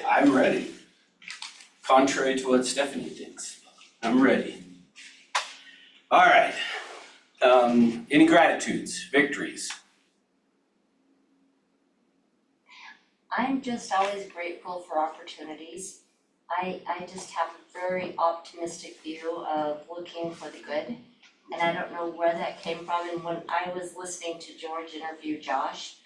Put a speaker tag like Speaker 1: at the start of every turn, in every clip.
Speaker 1: I'm ready. Contrary to what Stephanie thinks, I'm ready. All right. Any gratitudes, victories?
Speaker 2: I'm just always grateful for opportunities. I just have a very optimistic view of looking for the good. And I don't know where that came from. And when I was listening to George interview Josh,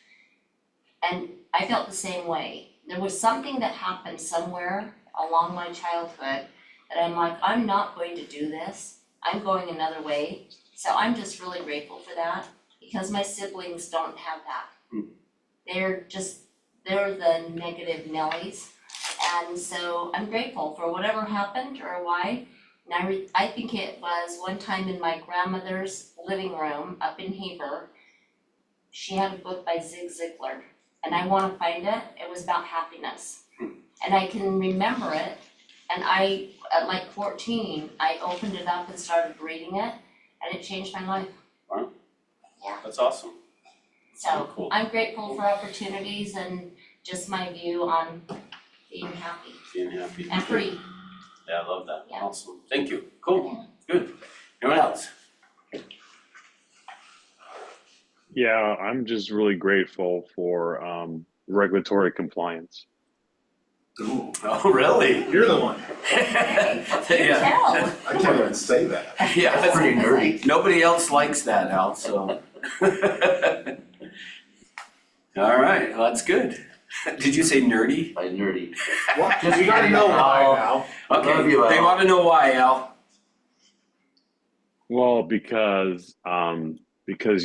Speaker 2: and I felt the same way. There was something that happened somewhere along my childhood that I'm like, I'm not going to do this. I'm going another way. So I'm just really grateful for that because my siblings don't have that. They're the negative Nellies. And so I'm grateful for whatever happened or why. And I think it was one time in my grandmother's living room up in Heber, she had a book by Zig Ziglar, and I want to find it. It was about happiness. And I can remember it, and I, at like 14, I opened it up and started reading it, and it changed my life.
Speaker 1: Wow.
Speaker 2: Yeah.
Speaker 1: That's awesome.
Speaker 2: So
Speaker 1: cool.
Speaker 2: I'm grateful for opportunities and just my view on being happy
Speaker 1: Being happy.
Speaker 2: and free.
Speaker 1: Yeah, I love that.
Speaker 2: Yeah.
Speaker 1: Awesome. Thank you. Cool. Good. Anyone else?
Speaker 3: Yeah, I'm just really grateful for regulatory compliance.
Speaker 4: Ooh,
Speaker 1: Oh, really?
Speaker 4: you're the one.
Speaker 2: Hey,
Speaker 1: Yeah.
Speaker 2: tell.
Speaker 4: I can't even say that.
Speaker 1: Yeah,
Speaker 4: That's pretty nerdy.
Speaker 1: Nobody else likes that, Al, so. All right, well, that's good. Did you say nerdy?
Speaker 5: By nerdy.
Speaker 4: What? You gotta know why now.
Speaker 1: Okay,
Speaker 5: Love you, Al.
Speaker 1: they want to know why, Al.
Speaker 3: Well, because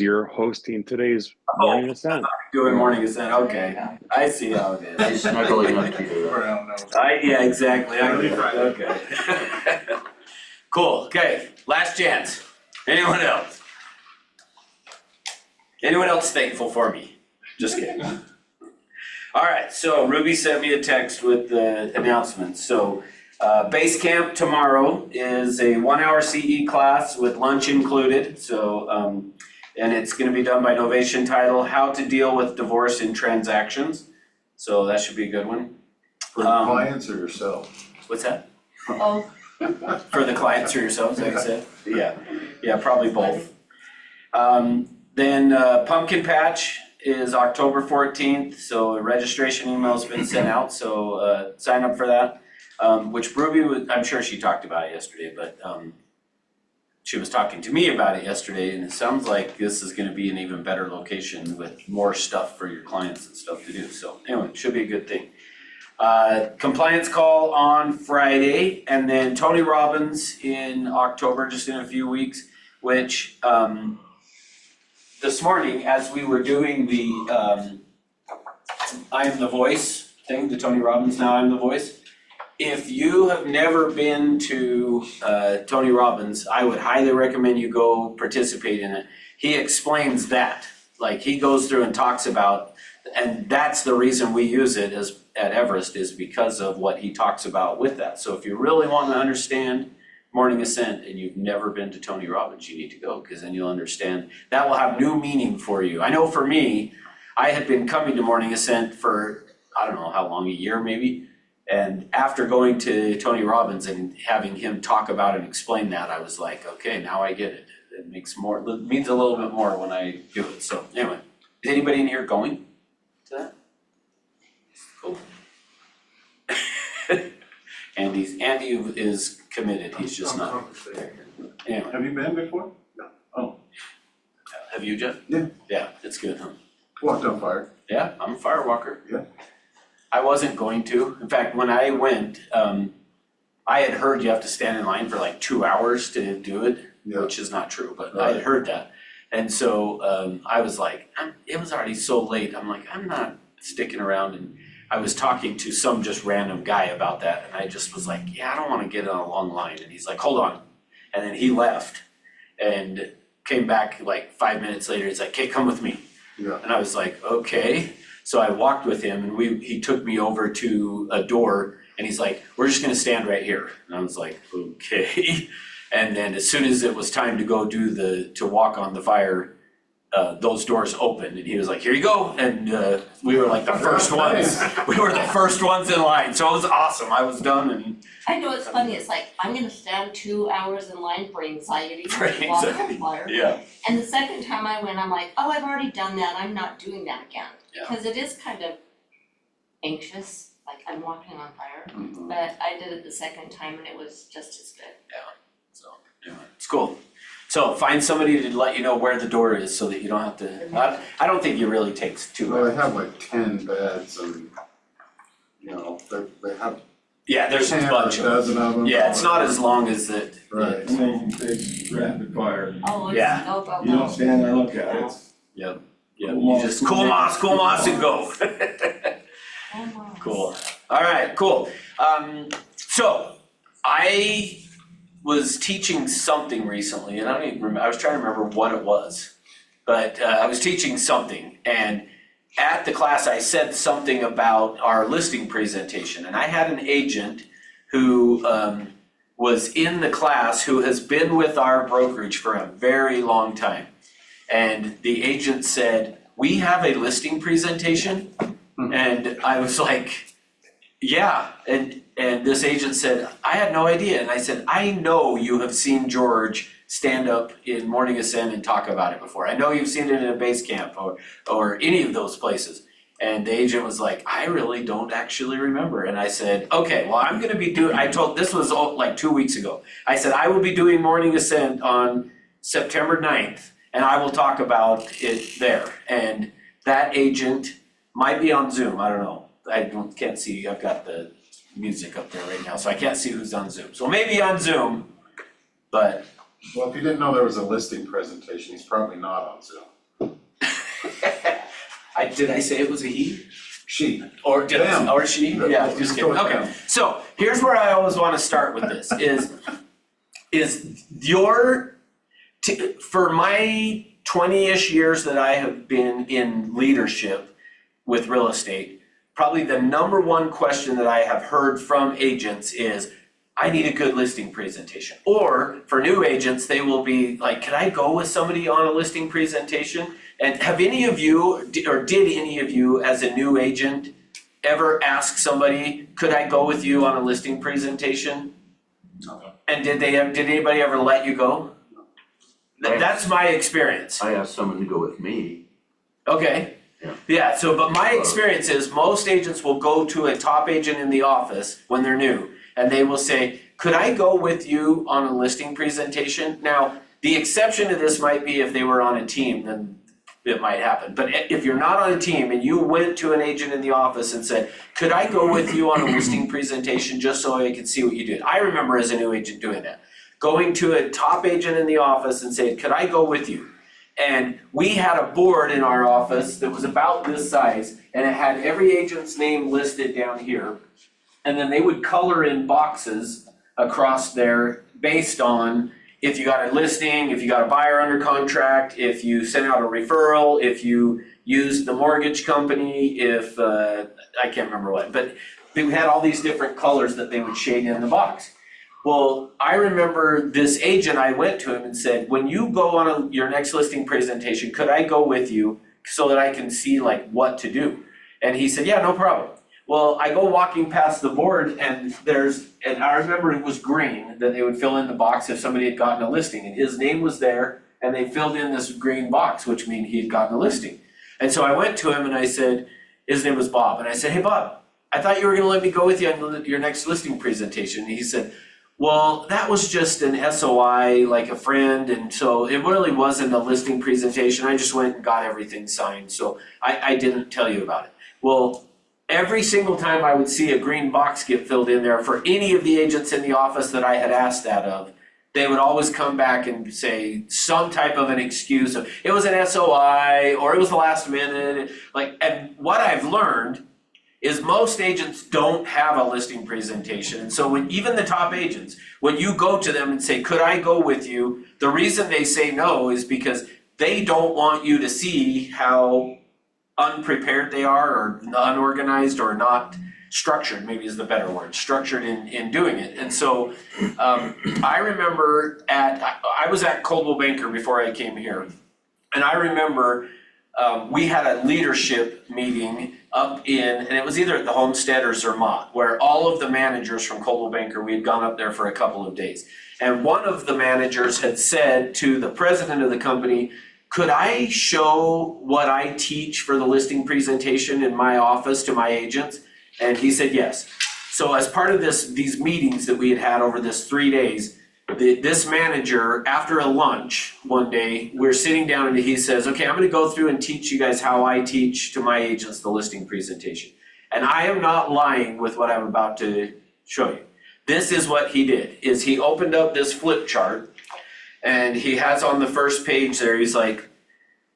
Speaker 3: you're hosting today's morning ascent.
Speaker 1: Doing morning ascent, okay. I see how it is.
Speaker 5: He's snuggling up to you.
Speaker 4: Brown nose.
Speaker 1: Yeah, exactly.
Speaker 4: Early Friday.
Speaker 1: Okay. Cool, okay, last chance. Anyone else? Anyone else thankful for me? Just kidding. All right, so Ruby sent me a text with the announcement. So base camp tomorrow is a 1-hour CE class with lunch included. So, and it's gonna be done by Novation title, How to Deal with Divorce in Transactions. So that should be a good one.
Speaker 4: For clients or yourself?
Speaker 1: What's that?
Speaker 2: Oh,
Speaker 1: For the clients or yourselves, like I said? Yeah, probably both. Then Pumpkin Patch is October 14th, so a registration email's been sent out, so sign up for that. Which Ruby, I'm sure she talked about it yesterday, but she was talking to me about it yesterday, and it sounds like this is gonna be an even better location with more stuff for your clients and stuff to do. So anyway, it should be a good thing. Compliance call on Friday, and then Tony Robbins in October, just in a few weeks, which this morning, as we were doing the I Am the Voice thing, the Tony Robbins Now I'm the Voice, if you have never been to Tony Robbins, I would highly recommend you go participate in it. He explains that, like he goes through and talks about, and that's the reason we use it as at Everest, is because of what he talks about with that. So if you really want to understand Morning Ascent and you've never been to Tony Robbins, you need to go, because then you'll understand. That will have new meaning for you. I know for me, I had been coming to Morning Ascent for, I don't know how long, a year maybe. And after going to Tony Robbins and having him talk about and explain that, I was like, okay, now I get it. It means a little bit more when I do it. So anyway, is anybody in here going to that? Cool. Andy is committed, he's just not. Anyway,
Speaker 4: Have you been before? No. Oh,
Speaker 1: have you, Jeff?
Speaker 4: Yeah.
Speaker 1: Yeah, it's good, huh?
Speaker 4: walked on fire.
Speaker 1: Yeah, I'm a fire walker.
Speaker 4: Yeah.
Speaker 1: I wasn't going to. In fact, when I went, I had heard you have to stand in line for like 2 hours to do it,
Speaker 4: Yeah.
Speaker 1: which is not true, but I had heard that. And so I was like, it was already so late. I'm like, I'm not sticking around. And I was talking to some just random guy about that. And I just was like, yeah, I don't want to get on a long line. And he's like, hold on. And then he left and came back like 5 minutes later. He's like, okay, come with me.
Speaker 4: Yeah.
Speaker 1: And I was like, okay. So I walked with him and he took me over to a door and he's like, we're just gonna stand right here. And I was like, okay. And then as soon as it was time to go to walk on the fire, those doors opened, and he was like, here you go, and we were like the first ones, we were the first ones in line, so it was awesome, I was done and.
Speaker 2: I know it's funny, it's like, I'm gonna stand 2 hours in line for anxiety,
Speaker 1: For
Speaker 2: walk
Speaker 1: anxiety,
Speaker 2: on fire.
Speaker 1: Yeah.
Speaker 2: And the second time I went, I'm like, oh, I've already done that, I'm not doing that again.
Speaker 1: Yeah.
Speaker 2: Because it is kind of anxious, like I'm walking on fire,
Speaker 1: Mhm.
Speaker 2: but I did it the second time and it was just as good.
Speaker 1: So, yeah, it's cool. So find somebody to let you know where the door is so that you don't have to, I don't think it really takes 2
Speaker 4: Well,
Speaker 1: hours.
Speaker 4: they have like 10 beds and, they have
Speaker 1: Yeah, there's a
Speaker 4: 10 or a
Speaker 1: bunch of them.
Speaker 4: dozen of them.
Speaker 1: Yeah, it's not as long as that.
Speaker 4: Right.
Speaker 5: And then it's rapid fire.
Speaker 2: Oh, it's
Speaker 1: Yeah.
Speaker 2: go, go, go.
Speaker 5: You don't stand there and look at it.
Speaker 1: Yeah,
Speaker 5: Cool
Speaker 1: you just cool moss and go.
Speaker 2: Oh, my.
Speaker 1: Cool. All right, cool. So I was teaching something recently, and I don't even remember, I was trying to remember what it was. But I was teaching something, and at the class I said something about our listing presentation, and I had an agent who was in the class who has been with our brokerage for a very long time. And the agent said, we have a listing presentation? And I was like, yeah, and this agent said, I had no idea. And I said, I know you have seen George stand up in Morning Ascent and talk about it before. I know you've seen it in a base camp or any of those places. And the agent was like, I really don't actually remember. And I said, okay, well, I'm gonna be this was like 2 weeks ago. I said, I will be doing Morning Ascent on September 9th, and I will talk about it there. And that agent might be on Zoom, I don't know. Can't see, I've got the music up there right now, so I can't see who's on Zoom. So maybe on Zoom, but.
Speaker 4: Well, if you didn't know there was a listing presentation, he's probably not on Zoom.
Speaker 1: Did I say it was a he?
Speaker 4: She.
Speaker 1: Or did
Speaker 4: Them.
Speaker 1: or she? Yeah, just kidding.
Speaker 4: Go with
Speaker 1: Okay,
Speaker 4: them.
Speaker 1: so here's where I always wanna start with this, is for my 20-ish years that I have been in leadership with real estate, probably the number one question that I have heard from agents is, I need a good listing presentation. Or for new agents, they will be like, can I go with somebody on a listing presentation? And have any of you, or did any of you as a new agent ever ask somebody, could I go with you on a listing presentation?
Speaker 5: No.
Speaker 1: And did anybody ever let you go? That's my experience.
Speaker 6: I asked someone to go with me.
Speaker 1: Okay.
Speaker 6: Yeah.
Speaker 1: Yeah, so but my experience is most agents will go to a top agent in the office when they're new, and they will say, could I go with you on a listing presentation? Now, the exception to this might be if they were on a team, then it might happen. But if you're not on a team and you went to an agent in the office and said, could I go with you on a listing presentation just so I could see what you did? I remember as a new agent doing that. Going to a top agent in the office and saying, could I go with you? And we had a board in our office that was about this size, and it had every agent's name listed down here. And then they would color in boxes across there based on if you got a listing, if you got a buyer under contract, if you sent out a referral, if you used the mortgage company, if, I can't remember what, but we had all these different colors that they would shade in the box. Well, I remember this agent, I went to him and said, when you go on your next listing presentation, could I go with you so that I can see like what to do? And he said, yeah, no problem. Well, I go walking past the board and I remember it was green that they would fill in the box if somebody had gotten a listing, and his name was there and they filled in this green box, which means he had gotten a listing. And so I went to him and I said, his name was Bob, and I said, hey Bob, I thought you were gonna let me go with you on your next listing presentation. And he said, well, that was just an SOI, like a friend, and so it really wasn't a listing presentation. I just went and got everything signed, so I didn't tell you about it. Well, every single time I would see a green box get filled in there for any of the agents in the office that I had asked that of, they would always come back and say some type of an excuse of, it was an SOI, or it was the last minute, and what I've learned is most agents don't have a listing presentation. And so when even the top agents, when you go to them and say, could I go with you? The reason they say no is because they don't want you to see how unprepared they are or unorganized or not structured, maybe is the better word, structured in doing it. And so I remember I was at Coldwell Banker before I came here. And I remember we had a leadership meeting up in, and it was either at the Homestead or Zermatt, where all of the managers from Coldwell Banker, we had gone up there for a couple of days. And one of the managers had said to the president of the company, could I show what I teach for the listing presentation in my office to my agents? And he said yes. So as part of these meetings that we had had over this 3 days, this manager, after a lunch one day, we're sitting down and he says, okay, I'm gonna go through and teach you guys how I teach to my agents the listing presentation. And I am not lying with what I'm about to show you. This is what he did, is he opened up this flip chart and he has on the first page there, he's like,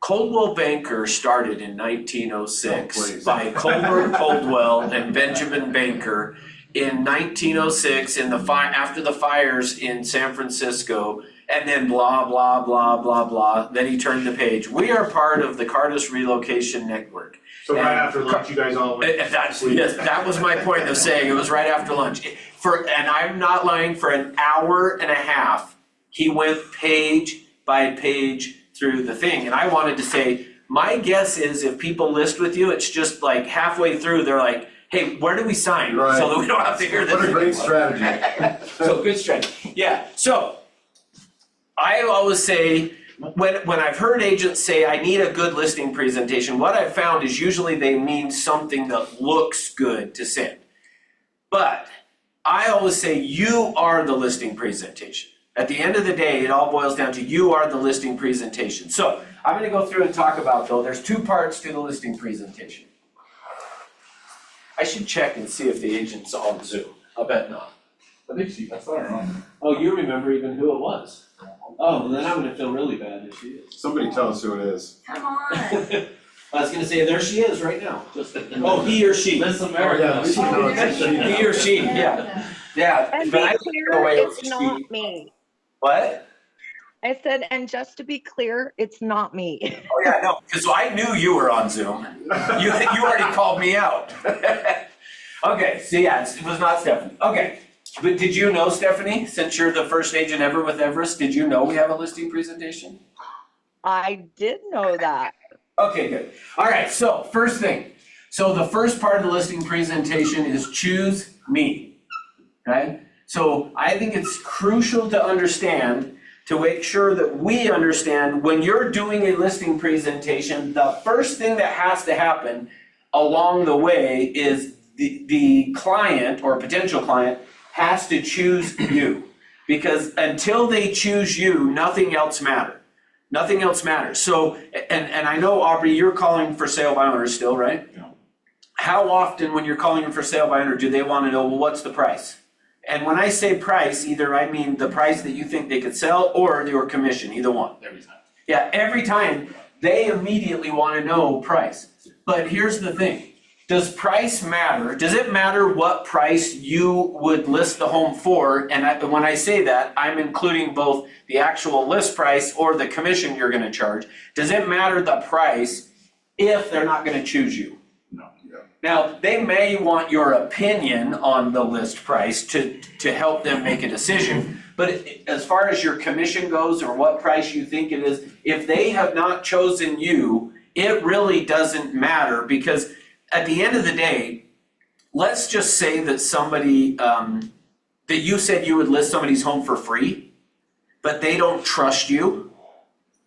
Speaker 1: Coldwell Banker started in 1906 by Colbert Coldwell and Benjamin Banker in 1906 after the fires in San Francisco, and then blah, blah, blah, blah, blah. Then he turned the page. We are part of the Cardis Relocation Network.
Speaker 6: So right after lunch, you guys all went to sleep?
Speaker 1: Yes, that was my point of saying it was right after lunch. And I'm not lying, for an hour and a half, he went page by page through the thing. And I wanted to say, my guess is if people list with you, it's just like halfway through, they're like, hey, where do we sign?
Speaker 4: Right.
Speaker 1: So that we don't have to hear this.
Speaker 4: What a great strategy.
Speaker 1: So good strategy. Yeah, so I always say, when I've heard agents say, I need a good listing presentation, what I've found is usually they mean something that looks good to send. But I always say, you are the listing presentation. At the end of the day, it all boils down to you are the listing presentation. So I'm gonna go through and talk about, though, there's 2 parts to the listing presentation. I should check and see if the agent's on Zoom. I'll bet not.
Speaker 5: I saw her on.
Speaker 1: Oh, you remember even who it was? Oh, well, then I'm gonna feel really bad if she is.
Speaker 4: Somebody tell us who it is.
Speaker 2: Come on.
Speaker 1: I was gonna say, there she is right now. Oh, he or she.
Speaker 5: Miss America.
Speaker 4: Oh, yeah.
Speaker 1: He or she, yeah. Yeah,
Speaker 7: And
Speaker 1: but
Speaker 7: be
Speaker 1: I took
Speaker 7: clear,
Speaker 1: away
Speaker 7: it's
Speaker 1: she.
Speaker 7: not me.
Speaker 1: What?
Speaker 7: I said, and just to be clear, it's not me.
Speaker 1: Oh, yeah, no, because I knew you were on Zoom. You already called me out. Okay, so yeah, it was not Stephanie. Okay, but did you know, Stephanie, since you're the first agent ever with Everest, did you know we have a listing presentation?
Speaker 7: I did know that.
Speaker 1: Okay, good. All right, so first thing. So the first part of the listing presentation is choose me, okay? So I think it's crucial to understand, to make sure that we understand when you're doing a listing presentation, the first thing that has to happen along the way is the client or potential client has to choose you. Because until they choose you, nothing else matters. Nothing else matters. So, and I know, Aubrey, you're calling for sale by owner still, right?
Speaker 5: Yeah.
Speaker 1: How often when you're calling them for sale by owner, do they want to know, well, what's the price? And when I say price, either I mean the price that you think they could sell or your commission, either one.
Speaker 5: Every time.
Speaker 1: Yeah, every time they immediately want to know price. But here's the thing. Does price matter? Does it matter what price you would list the home for? And when I say that, I'm including both the actual list price or the commission you're going to charge. Does it matter the price if they're not going to choose you?
Speaker 5: No.
Speaker 4: Yeah.
Speaker 1: Now, they may want your opinion on the list price to help them make a decision. But as far as your commission goes or what price you think it is, if they have not chosen you, it really doesn't matter, because at the end of the day, let's just say that somebody, that you said you would list somebody's home for free, but they don't trust you.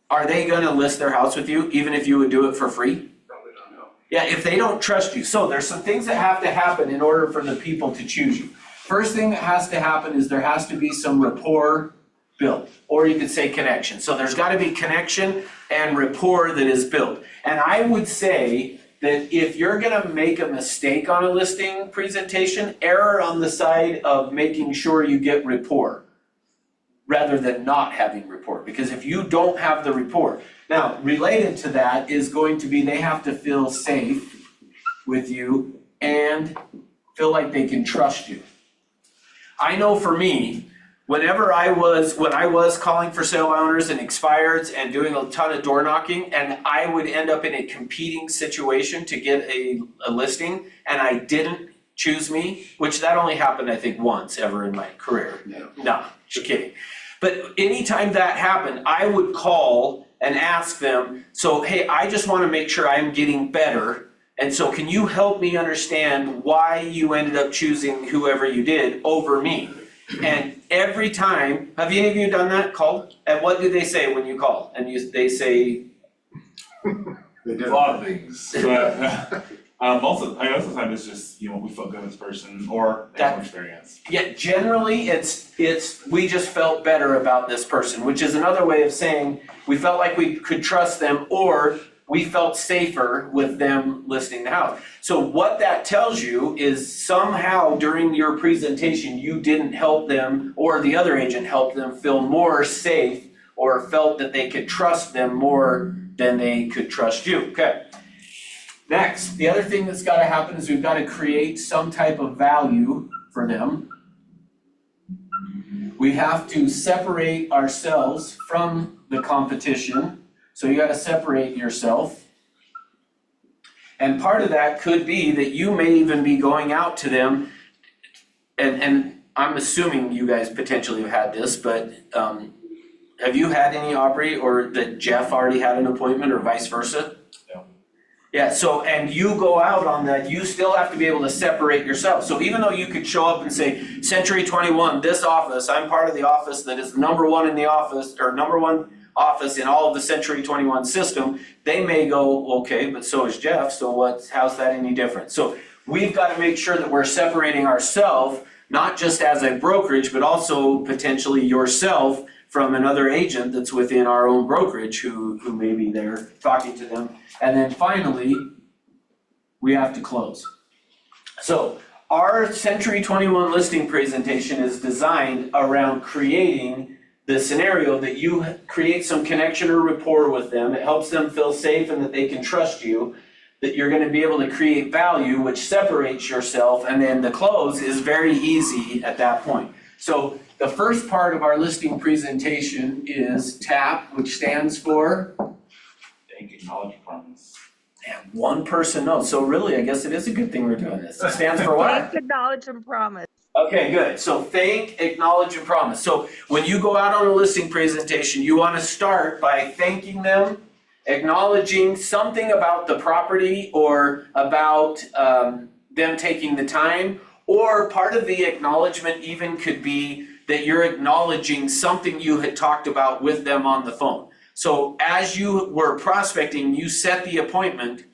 Speaker 1: Are they gonna list their house with you even if you would do it for free?
Speaker 4: Probably don't know.
Speaker 1: Yeah, if they don't trust you. So there's some things that have to happen in order for the people to choose you. First thing that has to happen is there has to be some rapport built, or you could say connection. So there's gotta be connection and rapport that is built. And I would say that if you're gonna make a mistake on a listing presentation, err on the side of making sure you get rapport rather than not having rapport. Because if you don't have the rapport, now related to that is going to be they have to feel safe with you and feel like they can trust you. I know for me, when I was calling for sale by owners and expireds and doing a ton of door knocking, and I would end up in a competing situation to get a listing, and I didn't choose me, which that only happened I think once ever in my career.
Speaker 4: Yeah.
Speaker 1: No, just kidding. But anytime that happened, I would call and ask them, so, hey, I just wanna make sure I'm getting better, and so can you help me understand why you ended up choosing whoever you did over me? And every time, have any of you done that, called? And what do they say when you call? And they say,
Speaker 4: They
Speaker 5: A
Speaker 4: did.
Speaker 5: lot of things, but most of the time it's just, we felt good with this person or they have more experience.
Speaker 1: yeah, generally, it's, we just felt better about this person, which is another way of saying we felt like we could trust them, or we felt safer with them listing the house. So what that tells you is somehow during your presentation, you didn't help them, or the other agent helped them feel more safe, or felt that they could trust them more than they could trust you. Okay. Next, the other thing that's gotta happen is we've gotta create some type of value for them. We have to separate ourselves from the competition, so you gotta separate yourself. And part of that could be that you may even be going out to them, and I'm assuming you guys potentially have had this, but have you had any, Aubrey, or that Jeff already had an appointment or vice versa?
Speaker 5: No.
Speaker 1: Yeah, so, and you go out on that, you still have to be able to separate yourself. So even though you could show up and say, Century 21, this office, I'm part of the office that is number one in the office, or number one office in all of the Century 21 system, they may go, okay, but so is Jeff, so how's that any different? So we've got to make sure that we're separating ourselves, not just as a brokerage, but also potentially yourself from another agent that's within our own brokerage who may be there talking to them. And then finally, we have to close. So our Century 21 listing presentation is designed around creating the scenario that you create some connection or rapport with them. It helps them feel safe and that they can trust you, that you're gonna be able to create value, which separates yourself, and then the close is very easy at that point. So the first part of our listing presentation is TAP, which stands for,
Speaker 5: Thank you, knowledge, promise.
Speaker 1: man, one person knows. So really, I guess it is a good thing we're doing this. It stands for what?
Speaker 7: Thank, acknowledge, and promise.
Speaker 1: Okay, good. So thank, acknowledge, and promise. So when you go out on a listing presentation, you want to start by thanking them, acknowledging something about the property or about them taking the time, or part of the acknowledgement even could be that you're acknowledging something you had talked about with them on the phone. So as you were prospecting, you set the appointment,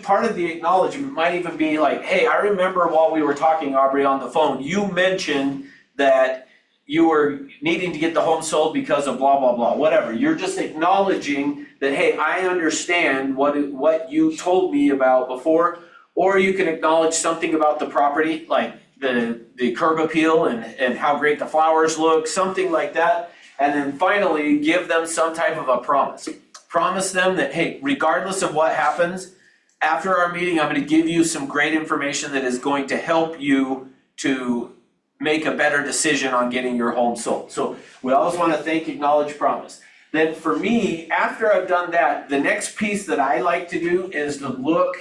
Speaker 1: part of the acknowledgement might even be like, hey, I remember while we were talking, Aubrey, on the phone, you mentioned that you were needing to get the home sold because of blah, blah, blah, whatever. You're just acknowledging that, hey, I understand what you told me about before, or you can acknowledge something about the property, like the curb appeal and how great the flowers look, something like that. And then finally, give them some type of a promise. Promise them that, hey, regardless of what happens, after our meeting, I'm gonna give you some great information that is going to help you to make a better decision on getting your home sold. So we always wanna thank, acknowledge, promise. Then for me, after I've done that, the next piece that I like to do is to look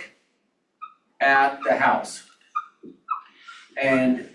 Speaker 1: at the house. And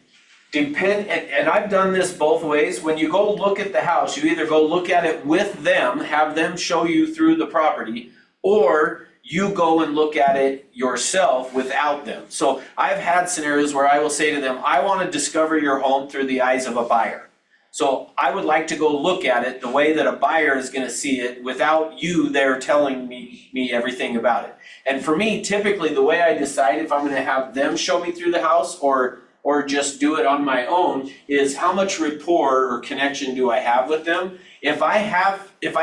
Speaker 1: I've done this both ways. When you go look at the house, you either go look at it with them, have them show you through the property, or you go and look at it yourself without them. So I've had scenarios where I will say to them, I want to discover your home through the eyes of a buyer. So I would like to go look at it the way that a buyer is going to see it without you there telling me everything about it. And for me, typically the way I decide if I'm going to have them show me through the house or just do it on my own is how much rapport or connection do I have with them. If I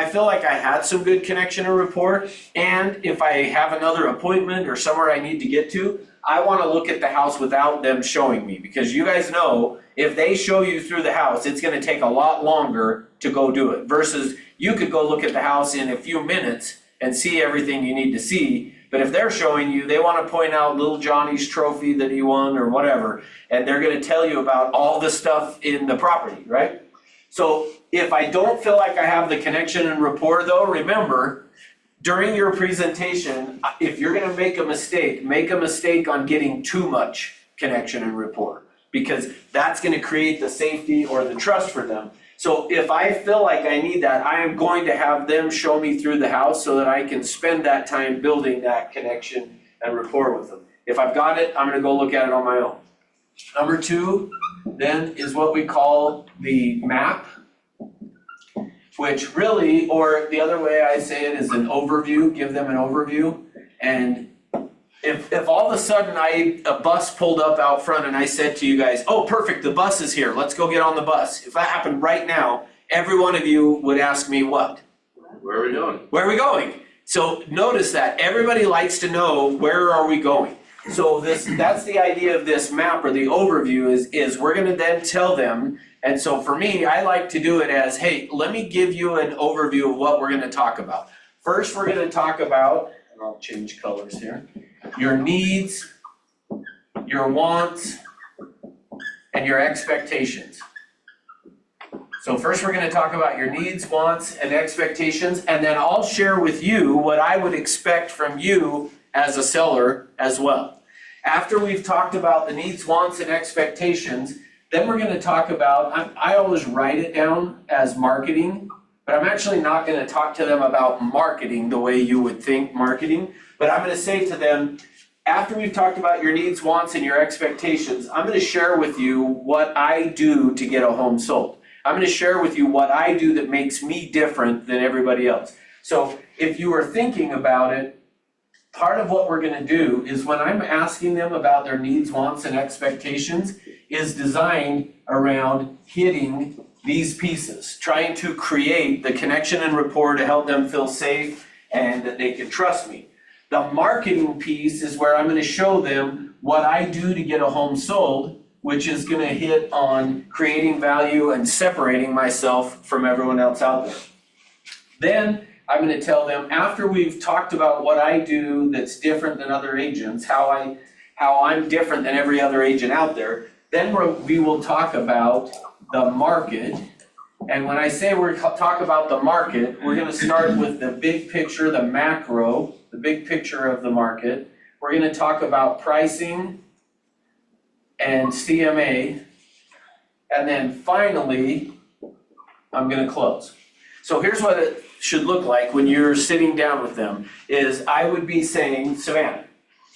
Speaker 1: feel like I had some good connection or rapport, and if I have another appointment or somewhere I need to get to, I want to look at the house without them showing me, because you guys know if they show you through the house, it's going to take a lot longer to go do it versus you could go look at the house in a few minutes and see everything you need to see. But if they're showing you, they want to point out little Johnny's trophy that he won or whatever, and they're going to tell you about all the stuff in the property, right? So if I don't feel like I have the connection and rapport though, remember, during your presentation, if you're going to make a mistake on getting too much connection and rapport, because that's going to create the safety or the trust for them. So if I feel like I need that, I am going to have them show me through the house so that I can spend that time building that connection and rapport with them. If I've got it, I'm gonna go look at it on my own. Number 2 then is what we call the map, which really, or the other way I say it is an overview, give them an overview. And if all of a sudden a bus pulled up out front and I said to you guys, oh, perfect, the bus is here, let's go get on the bus. If that happened right now, every one of you would ask me what?
Speaker 6: Where are we going?
Speaker 1: Where are we going? So notice that everybody likes to know, where are we going? So that's the idea of this map or the overview is we're gonna then tell them. And so for me, I like to do it as, hey, let me give you an overview of what we're gonna talk about. First, we're gonna talk about, and I'll change colors here, your needs, your wants, and your expectations. So first we're gonna talk about your needs, wants, and expectations, and then I'll share with you what I would expect from you as a seller as well. After we've talked about the needs, wants, and expectations, then we're gonna talk about, I always write it down as marketing, but I'm actually not gonna talk to them about marketing the way you would think marketing, but I'm gonna say to them, after we've talked about your needs, wants, and your expectations, I'm gonna share with you what I do to get a home sold. I'm gonna share with you what I do that makes me different than everybody else. So if you are thinking about it, part of what we're gonna do is when I'm asking them about their needs, wants, and expectations is designed around hitting these pieces, trying to create the connection and rapport to help them feel safe and that they can trust me. The marketing piece is where I'm gonna show them what I do to get a home sold, which is gonna hit on creating value and separating myself from everyone else out there. Then I'm gonna tell them, after we've talked about what I do that's different than other agents, how I'm different than every other agent out there, then we will talk about the market. And when I say we're talk about the market, we're gonna start with the big picture, the macro, the big picture of the market. We're gonna talk about pricing and CMA. And then finally, I'm gonna close. So here's what it should look like when you're sitting down with them, is I would be saying, Savannah,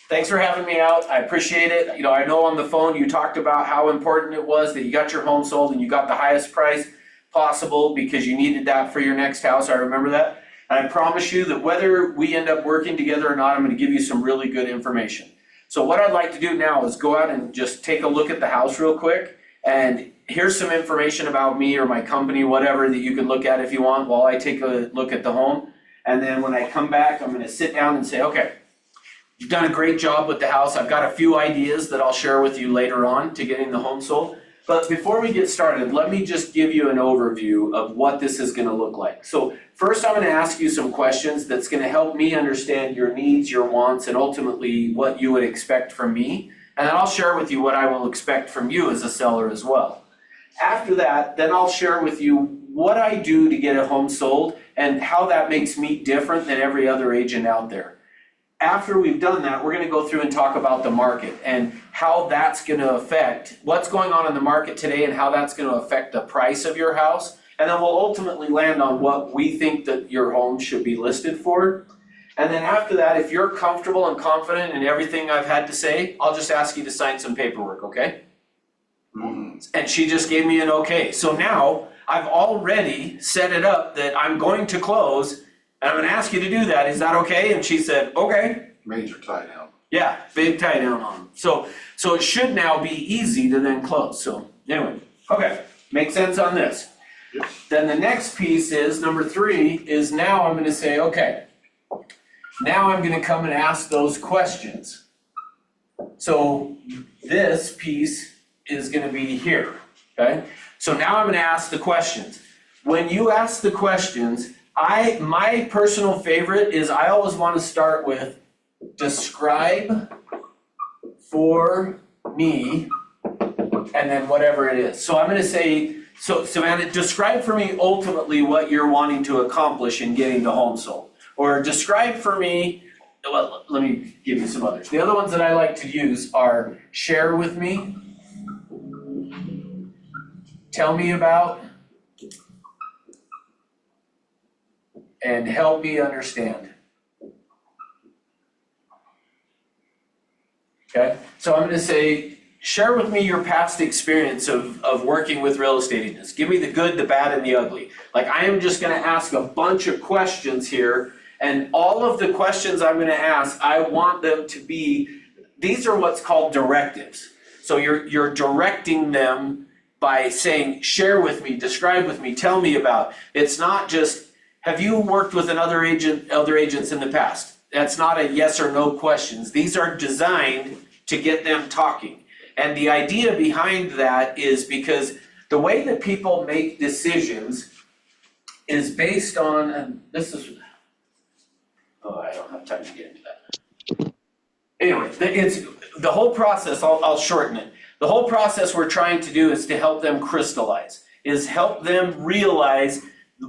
Speaker 1: thanks for having me out, I appreciate it. You know, I know on the phone you talked about how important it was that you got your home sold and you got the highest price possible because you needed that for your next house, I remember that. And I promise you that whether we end up working together or not, I'm gonna give you some really good information. So what I'd like to do now is go out and just take a look at the house real quick, and here's some information about me or my company, whatever, that you can look at if you want while I take a look at the home. And then when I come back, I'm gonna sit down and say, okay, you've done a great job with the house. I've got a few ideas that I'll share with you later on to getting the home sold. But before we get started, let me just give you an overview of what this is gonna look like. So first, I'm gonna ask you some questions that's gonna help me understand your needs, your wants, and ultimately what you would expect from me. And then I'll share with you what I will expect from you as a seller as well. After that, then I'll share with you what I do to get a home sold and how that makes me different than every other agent out there. After we've done that, we're gonna go through and talk about the market and how that's gonna affect what's going on in the market today and how that's gonna affect the price of your house. And then we'll ultimately land on what we think that your home should be listed for. And then after that, if you're comfortable and confident in everything I've had to say, I'll just ask you to sign some paperwork, okay? And she just gave me an okay. So now I've already set it up that I'm going to close and I'm gonna ask you to do that. Is that okay? And she said, okay.
Speaker 4: Major tie down.
Speaker 1: Yeah, big tie down on them. So it should now be easy to then close. So anyway, okay, make sense on this.
Speaker 6: Yep.
Speaker 1: Then the next piece is, number 3, is now I'm gonna say, okay, now I'm gonna come and ask those questions. So this piece is gonna be here, okay? So now I'm gonna ask the questions. When you ask the questions, my personal favorite is I always wanna start with describe for me and then whatever it is. So I'm gonna say, so Savannah, describe for me ultimately what you're wanting to accomplish in getting the home sold. Or describe for me, well, let me give you some others. The other ones that I like to use are share with me, tell me about, and help me understand. Okay, so I'm gonna say, share with me your past experience of working with real estate agents. Give me the good, the bad, and the ugly. Like, I am just gonna ask a bunch of questions here, and all of the questions I'm gonna ask, I want them to be, these are what's called directives. So you're directing them by saying, share with me, describe with me, tell me about. It's not just, have you worked with other agents in the past? That's not a yes or no questions. These are designed to get them talking. And the idea behind that is because the way that people make decisions is based on, and this is, oh, I don't have time to get into that. Anyway, it's the whole process, I'll shorten it. The whole process we're trying to do is to help them crystallize, is help them realize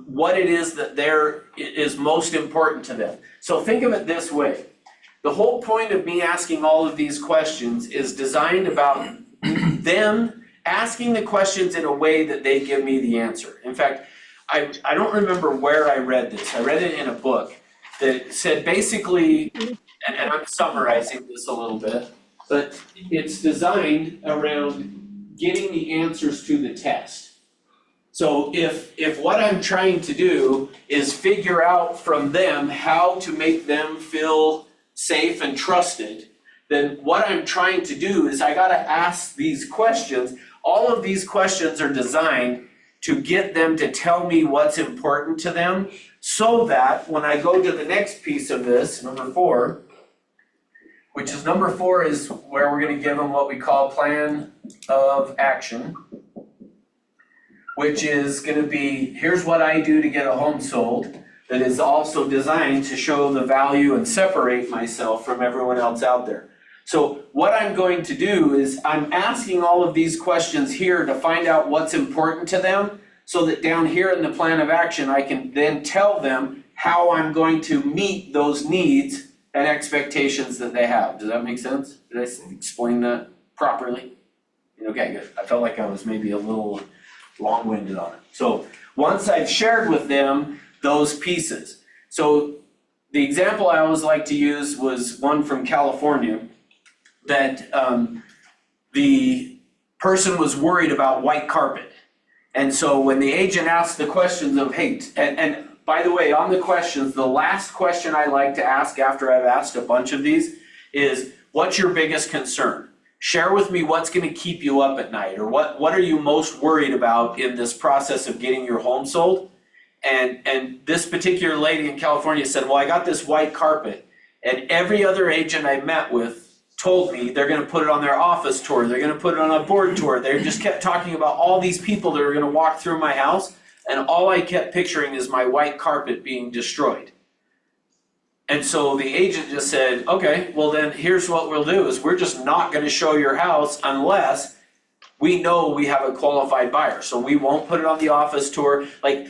Speaker 1: what it is that is most important to them. So think of it this way. The whole point of me asking all of these questions is designed about them asking the questions in a way that they give me the answer. In fact, I don't remember where I read this. I read it in a book that said basically, and I'm summarizing this a little bit, but it's designed around getting the answers to the test. So if what I'm trying to do is figure out from them how to make them feel safe and trusted, then what I'm trying to do is I gotta ask these questions. All of these questions are designed to get them to tell me what's important to them, so that when I go to the next piece of this, number 4, which is number 4 is where we're gonna give them what we call plan of action, which is gonna be, here's what I do to get a home sold, that is also designed to show the value and separate myself from everyone else out there. So what I'm going to do is I'm asking all of these questions here to find out what's important to them, so that down here in the plan of action, I can then tell them how I'm going to meet those needs and expectations that they have. Does that make sense? Did I explain that properly? Okay, good. I felt like I was maybe a little long-winded on it. So once I've shared with them those pieces. So the example I always like to use was one from California that the person was worried about white carpet. And so when the agent asked the questions of, hey, and by the way, on the questions, the last question I like to ask after I've asked a bunch of these is, what's your biggest concern? Share with me what's gonna keep you up at night, or what are you most worried about in this process of getting your home sold? And this particular lady in California said, well, I got this white carpet, and every other agent I met with told me they're gonna put it on their office tour, they're gonna put it on a board tour. They just kept talking about all these people that are gonna walk through my house, and all I kept picturing is my white carpet being destroyed. And so the agent just said, okay, well then here's what we'll do, is we're just not gonna show your house unless we know we have a qualified buyer. So we won't put it on the office tour. Like,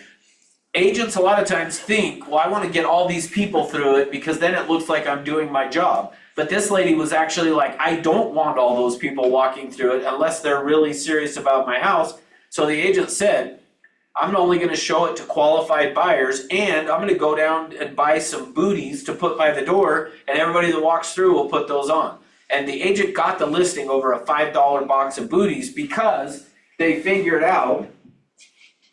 Speaker 1: agents a lot of times think, well, I wanna get all these people through it because then it looks like I'm doing my job. But this lady was actually like, I don't want all those people walking through it unless they're really serious about my house. So the agent said, I'm only gonna show it to qualified buyers, and I'm gonna go down and buy some booties to put by the door, and everybody that walks through will put those on. And the agent got the listing over a $5 box of booties because they figured out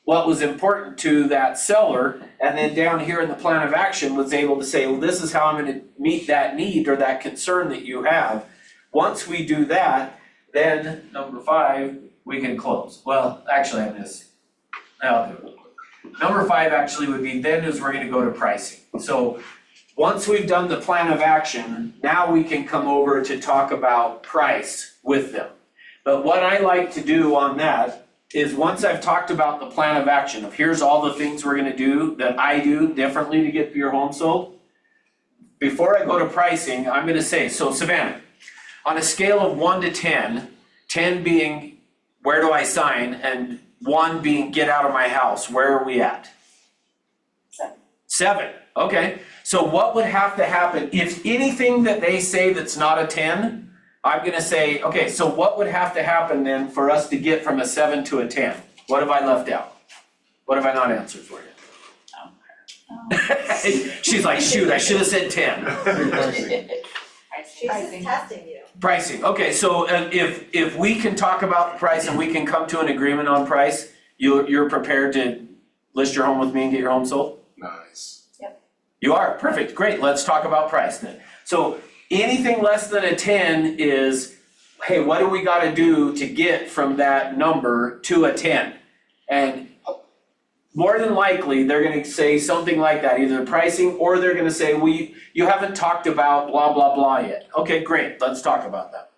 Speaker 1: what was important to that seller, and then down here in the plan of action was able to say, well, this is how I'm gonna meet that need or that concern that you have. Once we do that, then number 5, we can close. Well, actually I'll do it real quick. Number 5 actually would be then is we're gonna go to pricing. So once we've done the plan of action, now we can come over to talk about price with them. But what I like to do on that is once I've talked about the plan of action of here's all the things we're gonna do that I do differently to get your home sold, before I go to pricing, I'm gonna say, so Savannah, on a scale of 1 to 10, 10 being where do I sign, and 1 being get out of my house, where are we at? 7, okay. So what would have to happen, if anything that they say that's not a 10, I'm gonna say, okay, so what would have to happen then for us to get from a 7 to a 10? What have I left out? What have I not answered for you? She's like, shoot, I should have said 10.
Speaker 8: She's just testing you.
Speaker 1: Pricing, okay, so if we can talk about the price and we can come to an agreement on price, you're prepared to list your home with me and get your home sold?
Speaker 4: Nice.
Speaker 1: You are, perfect, great, let's talk about price then. So anything less than a 10 is, hey, what do we gotta do to get from that number to a 10? And more than likely, they're gonna say something like that, either the pricing or they're gonna say, you haven't talked about blah, blah, blah yet. Okay, great, let's talk about that.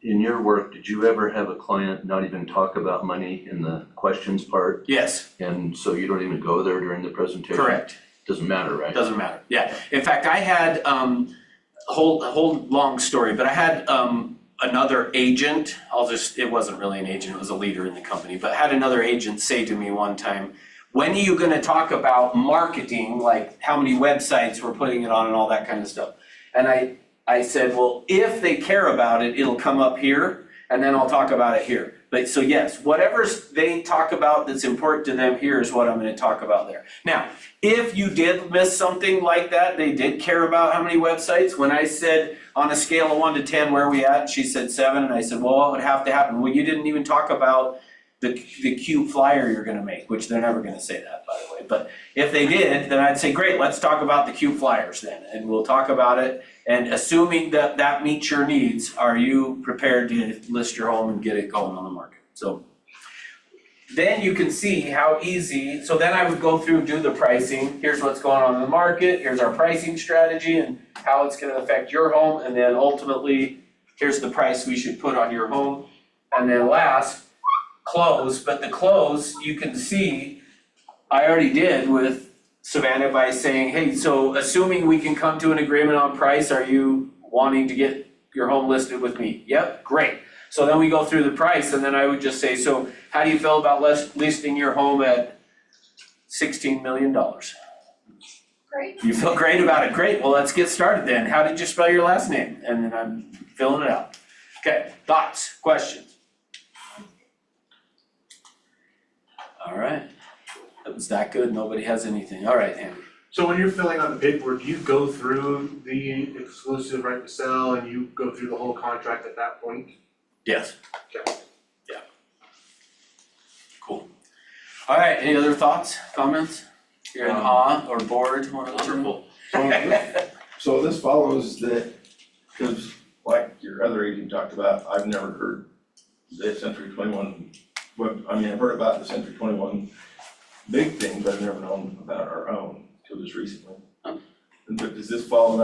Speaker 9: In your work, did you ever have a client not even talk about money in the questions part?
Speaker 1: Yes,
Speaker 9: And so you don't even go there during the presentation?
Speaker 1: correct.
Speaker 9: Doesn't matter, right?
Speaker 1: Doesn't matter, yeah. In fact, I had, a whole long story, but I had, another agent, it wasn't really an agent, it was a leader in the company, but I had another agent say to me one time, when are you gonna talk about marketing, like how many websites we're putting it on and all that kind of stuff? And I said, well, if they care about it, it'll come up here, and then I'll talk about it here. But so yes, whatever they talk about that's important to them here is what I'm gonna talk about there. Now, if you did miss something like that, they did care about how many websites, when I said on a scale of 1 to 10, where are we at? She said 7, and I said, well, what would have to happen? Well, you didn't even talk about the cute flyer you're gonna make, which they're never gonna say that, by the way. But if they did, then I'd say, great, let's talk about the cute flyers then, and we'll talk about it. And assuming that that meets your needs, are you prepared to list your home and get it going on the market? So then you can see how easy, so then I would go through, do the pricing, here's what's going on in the market, here's our pricing strategy and how it's gonna affect your home, and then ultimately, here's the price we should put on your home. And then last, close, but the close, you can see, I already did with Savannah by saying, hey, so assuming we can come to an agreement on price, are you wanting to get your home listed with me? Yep, great. So then we go through the price, and then I would just say, so how do you feel about listing your home at $16 million?
Speaker 8: Great.
Speaker 1: You feel great about it, great, well, let's get started then. How did you spell your last name? And then I'm filling it out. Okay, thoughts, questions? All right, that was that good, nobody has anything, all right, Andy.
Speaker 6: So when you're filling out the paperwork, you go through the exclusive right to sell and you go through the whole contract at that point?
Speaker 1: Yes.
Speaker 6: Okay.
Speaker 1: Yeah. Cool. All right, any other thoughts, comments? You're in awe or bored, wonderful.
Speaker 10: So this follows that, because like your other agent talked about, I've never heard the Century 21, I've heard about the Century 21 big thing, but I've never known about our own till just recently. But does this follow that?